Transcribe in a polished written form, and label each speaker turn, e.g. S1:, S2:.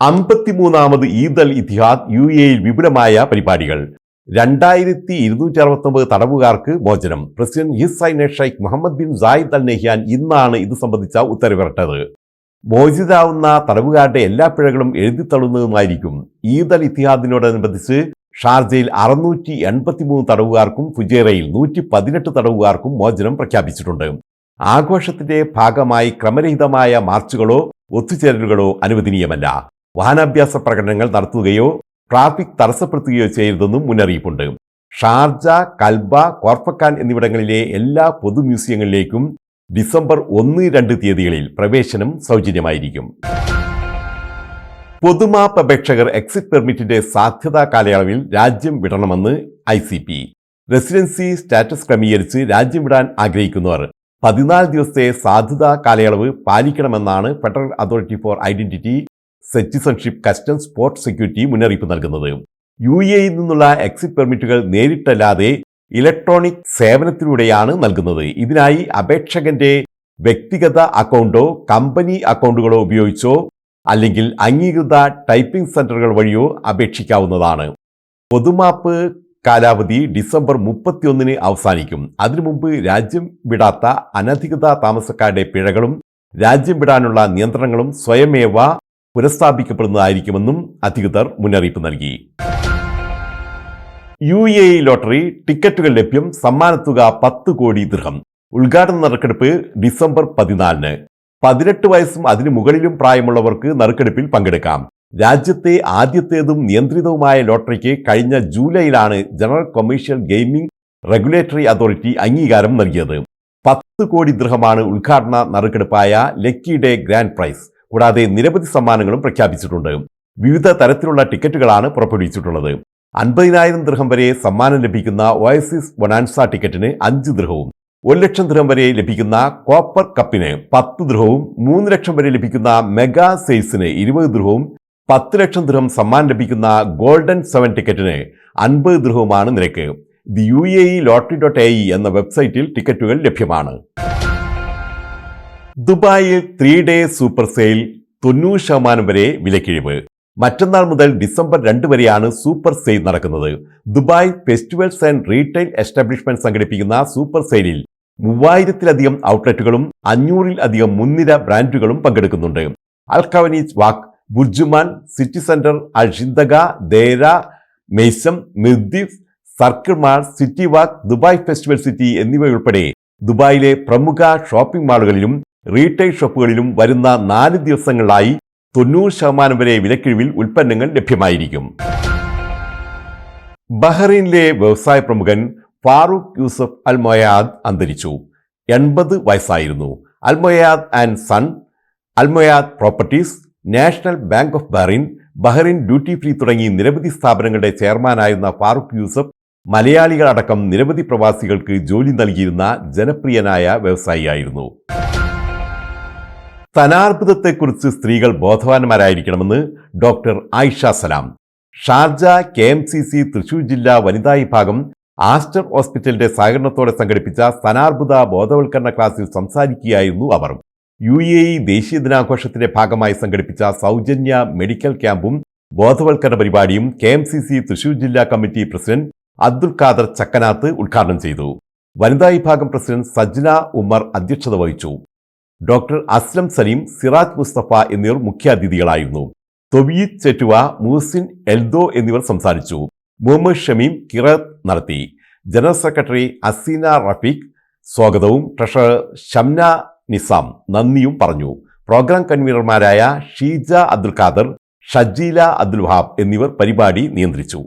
S1: 53ാമത് Eid Al Ittihad UAEയിൽ വിപുലമായ പരിപാടികൾ. 2269 തടവുകാർക്ക് മോചനം. President his highness Sheikh Mohammed bin Zayed Al Nahyan ഇന്നാണ് ഇത് സംബന്ധിച്ച ഉത്തരവിറട്ടത്. മോചിതരാവുന്ന തടവുകാരുടെ എല്ലാ പിഴകളും എഴുതിത്തള്ളുന്നതുമായിരിക്കും. ഈദ് അൽ ഇത്തിഹാദിനോടനുബന്ധിച്ച് ഷാർജയിൽ 683 തടവുകാർക്കും ഫുജൈറയിൽ 118 തടവുകാർക്കും മോചനം പ്രഖ്യാപിച്ചിട്ടുണ്ട്. ആഘോഷത്തിന്റെ ഭാഗമായി ക്രമരഹിതമായ മാർച്ചുകളോ ഒത്തുചേരലുകളോ അനുവദനീയമല്ല. വാഹനാഭ്യാസ പ്രകടനങ്ങൾ നടത്തുകയോ ട്രാഫിക് തടസ്സപ്പെടുത്തുകയോ ചെയ്യരുതെന്നും മുന്നറിയിപ്പുണ്ട്. ഷാർജ, കൽബ, കോർഫക്കാൻ എന്നിവിടങ്ങളിലെ എല്ലാ പൊതു മ്യൂസിയങ്ങളിലേക്കും ഡിസംബർ 1-2 തീയതികളിൽ പ്രവേശനം സൗജന്യമായിരിക്കും. പൊതുമാപ്പ് അപേക്ഷകർ എക്സിറ്റ് പെർമിറ്റിന്റെ സാധ്യതാ കാലയളവിൽ രാജ്യം വിടണമെന്ന് ICP. റെസിഡൻസി സ്റ്റാറ്റസ് ക്രമീകരിച്ച് രാജ്യം വിടാൻ ആഗ്രഹിക്കുന്നവർ 14 ദിവസത്തെ സാധ്യതാ കാലയളവ് പാലിക്കണമെന്നാണ് federal authority for identity, citizenship, customs, port security മുന്നറിയിപ്പ് നൽകുന്നത്. UAEയിൽ നിന്നുള്ള എക്സിറ്റ് പെർമിറ്റുകൾ നേരിട്ടല്ലാതെ ഇലക്ട്രോണിക് സേവനത്തിലൂടെയാണ് നൽകുന്നത്. ഇതിനായി അപേക്ഷകന്റെ വ്യക്തിഗത അക്കൗണ്ടോ കമ്പനി അക്കൗണ്ടുകളോ ഉപയോഗിച്ചോ അല്ലെങ്കിൽ അംഗീകൃത ടൈപ്പിംഗ് സെന്ററുകൾ വഴിയോ അപേക്ഷിക്കാവുന്നതാണ്. പൊതുമാപ്പ് കാലാവധി ഡിസംബർ 31 അവസാനിക്കും. അതിനു മുമ്പ് രാജ്യം വിടാത്ത അനധികൃത താമസക്കാരുടെ പിഴകളും രാജ്യം വിടാനുള്ള നിയന്ത്രണങ്ങളും സ്വയമേവ പുനഃസ്ഥാപിക്കപ്പെടുന്നതായിരിക്കുമെന്നും അധികൃതർ മുന്നറിയിപ്പ് നൽകി. UAE ലോട്ടറി ടിക്കറ്റുകൾ ലഭ്യം. സമ്മാനത്തുക 10 കോടി ദിർഹം. ഉദ്ഘാടന നറുക്കെടുപ്പ് ഡിസംബർ 14. 18 വയസ്സും അതിനു മുകളിലും പ്രായമുള്ളവർക്ക് നറുക്കെടുപ്പിൽ പങ്കെടുക്കാം. രാജ്യത്തെ ആദ്യത്തേതും നിയന്ത്രിതവുമായ ലോട്ടറിക്ക് കഴിഞ്ഞ ജൂലൈയിലാണ് general commercial gaming regulatory authority അംഗീകാരം നൽകിയത്. 10 കോടി ദിർഹമാണ് ഉദ്ഘാടന നറുക്കെടുപ്പായ ലക്കി ഡേ ഗ്രാൻഡ് പ്രൈസ്. കൂടാതെ നിരവധി സമ്മാനങ്ങളും പ്രഖ്യാപിച്ചിട്ടുണ്ട്. വിവിധ തരത്തിലുള്ള ടിക്കറ്റുകളാണ് പുറപ്പെടുവിച്ചിട്ടുള്ളത്. 50,000 ദിർഹം വരെ സമ്മാനം ലഭിക്കുന്ന ഒയാസിസ് ബൊണാൻസ ടിക്കറ്റിന് 5 ദിർഹവും, 1 ലക്ഷം ദിർഹം വരെ ലഭിക്കുന്ന കോപ്പർ കപ്പിന് 10 ദിർഹവും, 3 ലക്ഷം വരെ ലഭിക്കുന്ന മെഗാ സെയിൽസിന് 20 ദിർഹവും, 10 ലക്ഷം ദിർഹം സമ്മാനം ലഭിക്കുന്ന ഗോൾഡൻ 7 ടിക്കറ്റിന് 50 ദിർഹവുമാണ് നിരക്ക്. ദി UAE lottery.ae എന്ന വെബ്സൈറ്റിൽ ടിക്കറ്റുകൾ ലഭ്യമാണ്. ദുബായിൽ 3-day സൂപ്പർ സെയിൽ 90% വരെ വിലക്കിഴിവ്. മറ്റന്നാൾ മുതൽ ഡിസംബർ 2 വരെയാണ് സൂപ്പർ സെയിൽ നടക്കുന്നത്. Dubai festivals and retail establishment സംഘടിപ്പിക്കുന്ന സൂപ്പർ സെയിലിൽ 3000-ലധികം ഔട്ട്ലെറ്റുകളും 500-ലധികം മുൻനിര ബ്രാൻഡുകളും പങ്കെടുക്കുന്നുണ്ട്. അൽഖവനീസ് വാക്ക്, ബുർജുമാൻ, സിറ്റി സെന്റർ, അൽഷിന്തഗ, ദേര, മെയ്സം, മിർദിഫ്, സർക്കിൾ മാൾ, സിറ്റി വാക്ക്, ദുബായ് ഫെസ്റ്റിവൽ സിറ്റി എന്നിവയുൾപ്പെടെ ദുബായിലെ പ്രമുഖ ഷോപ്പിംഗ് മാളുകളിലും റീറ്റെയിൽ ഷോപ്പുകളിലും വരുന്ന 4 ദിവസങ്ങളിലായി 90% വരെ വിലക്കിഴിവിൽ ഉൽപ്പന്നങ്ങൾ ലഭ്യമായിരിക്കും. ബഹ്റൈനിലെ വ്യവസായ പ്രമുഖൻ ഫാറൂഖ് യൂസഫ് അൽ മൊയാദ് അന്തരിച്ചു. 80 വയസ്സായിരുന്നു. Al Moayyed and son, Al Moayyed properties, national bank of Bahrain, Bahrain duty free തുടങ്ങി നിരവധി സ്ഥാപനങ്ങളുടെ ചെയർമാനായിരുന്ന ഫാറൂഖ് യൂസഫ് മലയാളികളടക്കം നിരവധി പ്രവാസികൾക്ക് ജോലി നൽകിയിരുന്ന ജനപ്രിയനായ വ്യവസായിയായിരുന്നു. സ്ഥാനാർബുദത്തെക്കുറിച്ച് സ്ത്രീകൾ ബോധവാന്മാരായിരിക്കണമെന്ന് ഡോക്ടർ ആയിഷ സലാം. ഷാർജ KMCC തൃശൂർ ജില്ലാ വനിതാ വിഭാഗം ആസ്റ്റർ ഹോസ്പിറ്റലിന്റെ സഹകരണത്തോടെ സംഘടിപ്പിച്ച സ്ഥാനാർബുദ ബോധവൽക്കരണ ക്ലാസ്സിൽ സംസാരിക്കുകയായിരുന്നു അവർ. UAE ദേശീയ ദിനാഘോഷത്തിന്റെ ഭാഗമായി സംഘടിപ്പിച്ച സൗജന്യ മെഡിക്കൽ ക്യാമ്പും ബോധവൽക്കരണ പരിപാടിയും KMCC തൃശൂർ ജില്ലാ കമ്മിറ്റി പ്രസിഡന്റ് അബ്ദുൽ ഖാദർ ചക്കനാത്ത് ഉദ്ഘാടനം ചെയ്തു. വനിതാ വിഭാഗം പ്രസിഡന്റ് സജ്ന ഉമർ അധ്യക്ഷത വഹിച്ചു. ഡോക്ടർ അസ്ലം സലീം, സിറാജ് മുസ്തഫ എന്നിവർ മുഖ്യാതിഥികളായിരുന്നു. തൊബീദ് ചെറ്റുവ, മൂസിൻ എൽദോ എന്നിവർ സംസാരിച്ചു. മുഹമ്മദ് ഷമീം ഖിറാത്ത് നടത്തി. ജനറൽ സെക്രട്ടറി അസീന റഫീഖ് സ്വാഗതവും ട്രഷറർ ഷംന നിസാം നന്ദിയും പറഞ്ഞു. പ്രോഗ്രാം കൺവീനർമാരായ ഷീജ അബ്ദുൽ ഖാദർ, ഷജീല അബ്ദുൽ വഹാബ് എന്നിവർ പരിപാടി നിയന്ത്രിച്ചു.